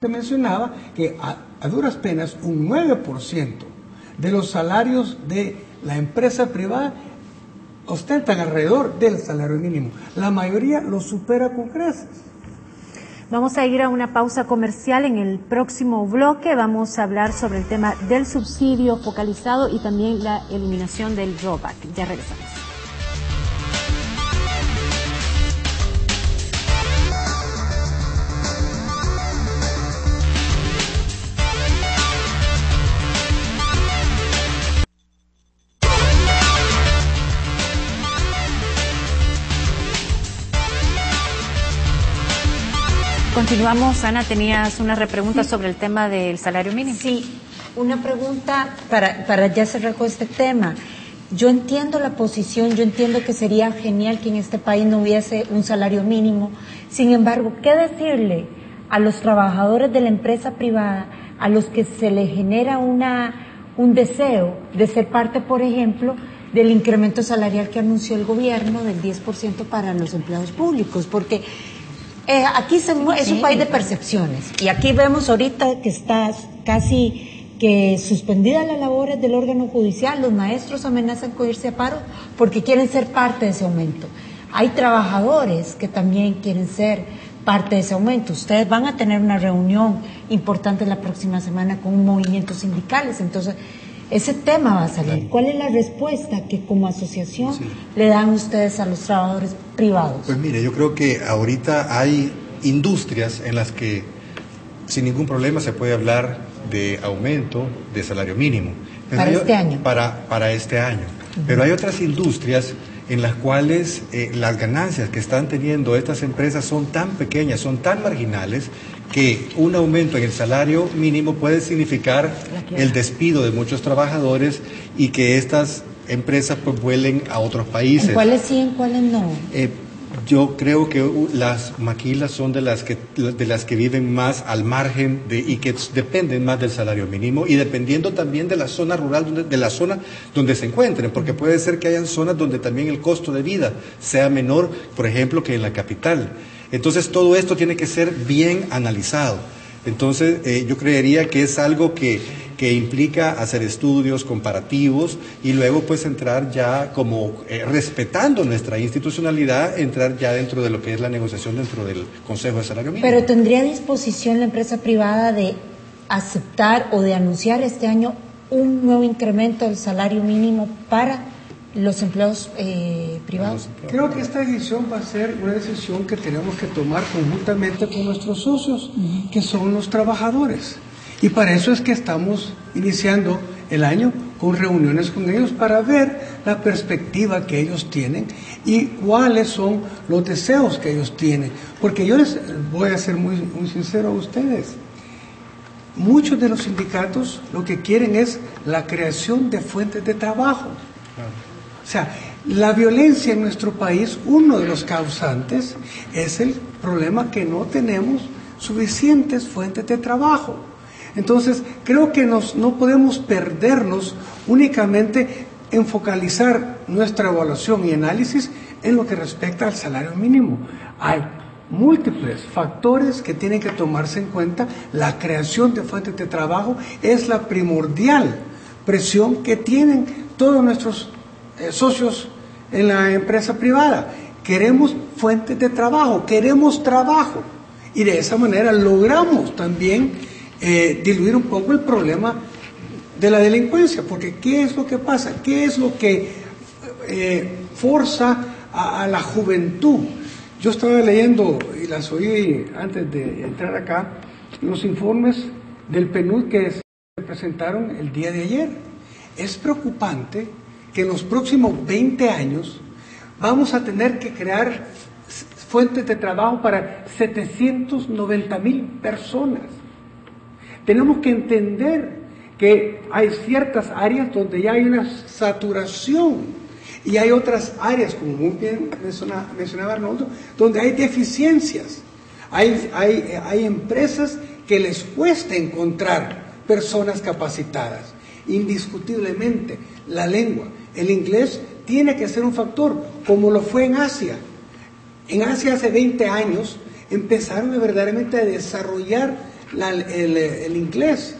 Se mencionaba que a duras penas un 9% de los salarios de la empresa privada ostentan alrededor del salario mínimo. La mayoría lo supera con creces. Vamos a ir a una pausa comercial. En el próximo bloque vamos a hablar sobre el tema del subsidio focalizado y también la eliminación del drawback. Ya regresamos. Continuamos. Ana, tenías una repregunta sobre el tema del salario mínimo. Sí, una pregunta para ya cerrar con este tema. Yo entiendo la posición, yo entiendo que sería genial que en este país no hubiese un salario mínimo. Sin embargo, ¿qué decirle a los trabajadores de la empresa privada, a los que se les genera un deseo de ser parte, por ejemplo, del incremento salarial que anunció el gobierno del 10% para los empleados públicos? Porque aquí es un país de percepciones y aquí vemos ahorita que está casi que suspendida las labores del órgano judicial, los maestros amenazan con irse a paro porque quieren ser parte de ese aumento. Hay trabajadores que también quieren ser parte de ese aumento. Ustedes van a tener una reunión importante la próxima semana con un movimiento sindicales, entonces ese tema va a salir. ¿Cuál es la respuesta que como asociación le dan ustedes a los trabajadores privados? Pues mire, yo creo que ahorita hay industrias en las que sin ningún problema se puede hablar de aumento de salario mínimo. Para este año. Para este año. Pero hay otras industrias en las cuales las ganancias que están teniendo estas empresas son tan pequeñas, son tan marginales, que un aumento en el salario mínimo puede significar el despido de muchos trabajadores y que estas empresas pues vuelen a otros países. ¿En cuáles sí, en cuáles no? Yo creo que las maquilas son de las que viven más al margen y que dependen más del salario mínimo, y dependiendo también de la zona rural, de la zona donde se encuentren, porque puede ser que hayan zonas donde también el costo de vida sea menor, por ejemplo, que en la capital. Entonces todo esto tiene que ser bien analizado. Entonces yo creería que es algo que implica hacer estudios comparativos y luego pues entrar ya como respetando nuestra institucionalidad, entrar ya dentro de lo que es la negociación dentro del Consejo de Salario Mínimo. Pero ¿tendría disposición la empresa privada de aceptar o de anunciar este año un nuevo incremento del salario mínimo para los empleados privados? Creo que esta decisión va a ser una decisión que tenemos que tomar conjuntamente con nuestros socios, que son los trabajadores. Y para eso es que estamos iniciando el año con reuniones con ellos para ver la perspectiva que ellos tienen y cuáles son los deseos que ellos tienen. Porque yo les voy a ser muy sincero a ustedes. Muchos de los sindicatos lo que quieren es la creación de fuentes de trabajo. O sea, la violencia en nuestro país, uno de los causantes es el problema que no tenemos suficientes fuentes de trabajo. Entonces, creo que no podemos perdernos únicamente en focalizar nuestra evaluación y análisis en lo que respecta al salario mínimo. Hay múltiples factores que tienen que tomarse en cuenta. La creación de fuentes de trabajo es la primordial presión que tienen todos nuestros socios en la empresa privada. Queremos fuentes de trabajo, queremos trabajo, y de esa manera logramos también diluir un poco el problema de la delincuencia, porque ¿qué es lo que pasa? ¿Qué es lo que forza a la juventud? Yo estaba leyendo, y las oí antes de entrar acá, los informes del PNUD que se presentaron el día de ayer. Es preocupante que en los próximos 20 años vamos a tener que crear fuentes de trabajo para 790,000 personas. Tenemos que entender que hay ciertas áreas donde ya hay una saturación y hay otras áreas, como muy bien mencionaba Arnoldo, donde hay deficiencias. Hay empresas que les cuesta encontrar personas capacitadas. Indiscutiblemente, la lengua, el inglés, tiene que ser un factor, como lo fue en Asia. En Asia hace 20 años empezaron verdaderamente a desarrollar el inglés.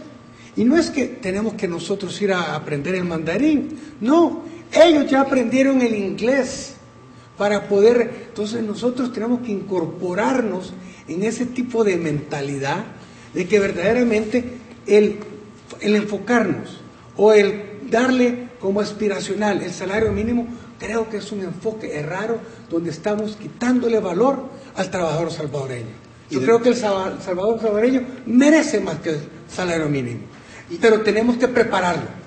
Y no es que tenemos que nosotros ir a aprender el mandarín, no, ellos ya aprendieron el inglés para poder, entonces nosotros tenemos que incorporarnos en ese tipo de mentalidad de que verdaderamente el enfocarnos o el darle como aspiracional el salario mínimo, creo que es un enfoque raro donde estamos quitándole valor al trabajador salvadoreño. Yo creo que el trabajador salvadoreño merece más que el salario mínimo, pero tenemos que prepararlo.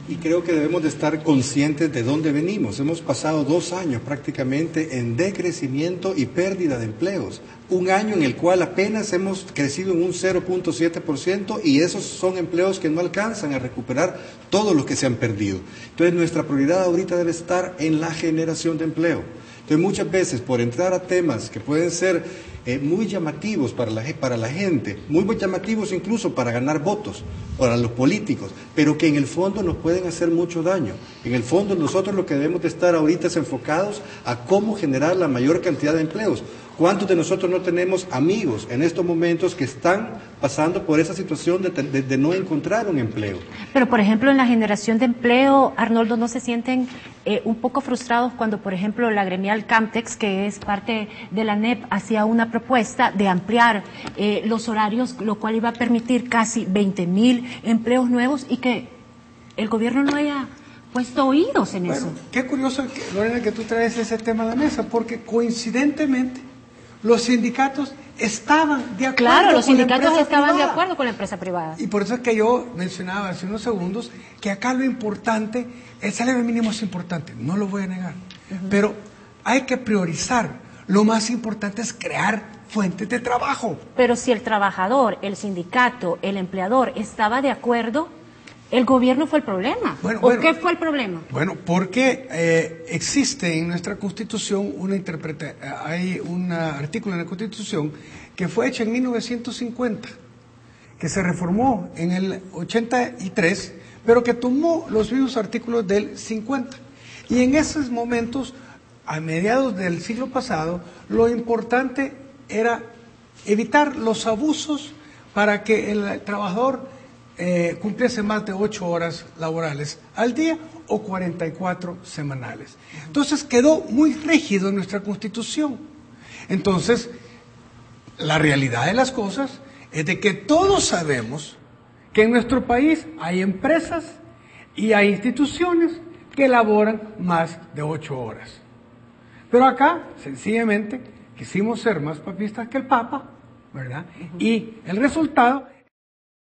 Y creo que debemos de estar conscientes de dónde venimos. Hemos pasado 2 años prácticamente en decrecimiento y pérdida de empleos. Un año en el cual apenas hemos crecido en un 0.7% y esos son empleos que no alcanzan a recuperar todo lo que se han perdido. Entonces nuestra prioridad ahorita debe estar en la generación de empleo. Entonces muchas veces por entrar a temas que pueden ser muy llamativos para la gente, muy llamativos incluso para ganar votos, para los políticos, pero que en el fondo nos pueden hacer mucho daño. En el fondo nosotros lo que debemos de estar ahorita es enfocados a cómo generar la mayor cantidad de empleos. ¿Cuántos de nosotros no tenemos amigos en estos momentos que están pasando por esa situación de no encontrar un empleo? Pero, por ejemplo, en la generación de empleo, Arnoldo, ¿no se sienten un poco frustrados cuando, por ejemplo, la gremial Camtex, que es parte de la ANEP, hacía una propuesta de ampliar los horarios, lo cual iba a permitir casi 20,000 empleos nuevos y que el gobierno no haya puesto oídos en eso? Qué curioso, Lorena, que tú traes ese tema a la mesa, porque coincidentemente los sindicatos estaban de acuerdo. Claro, los con la sindicatos empresa estaban de privada. acuerdo con la empresa privada. Y por eso es que yo mencionaba hace unos segundos que acá lo importante, el salario mínimo es importante, no lo voy a negar, pero hay que priorizar. Lo más importante es crear fuentes de trabajo. Pero si el trabajador, el sindicato, el empleador estaba de acuerdo, el gobierno fue el problema. ¿Qué fue el problema? Bueno, porque existe en nuestra Constitución hay un artículo en la Constitución que fue hecho en 1950, que se reformó en el 83, pero que tomó los mismos artículos del 50. Y en esos momentos, a mediados del siglo pasado, lo importante era evitar los abusos para que el trabajador cumpliese más de 8 horas laborales al día o 44 semanales. Entonces quedó muy rígido en nuestra Constitución. Entonces, la realidad de las cosas es de que todos sabemos que en nuestro país hay empresas y hay instituciones que elaboran más de 8 horas. Pero acá, sencillamente, quisimos ser más papistas que el Papa, ¿verdad? Y el resultado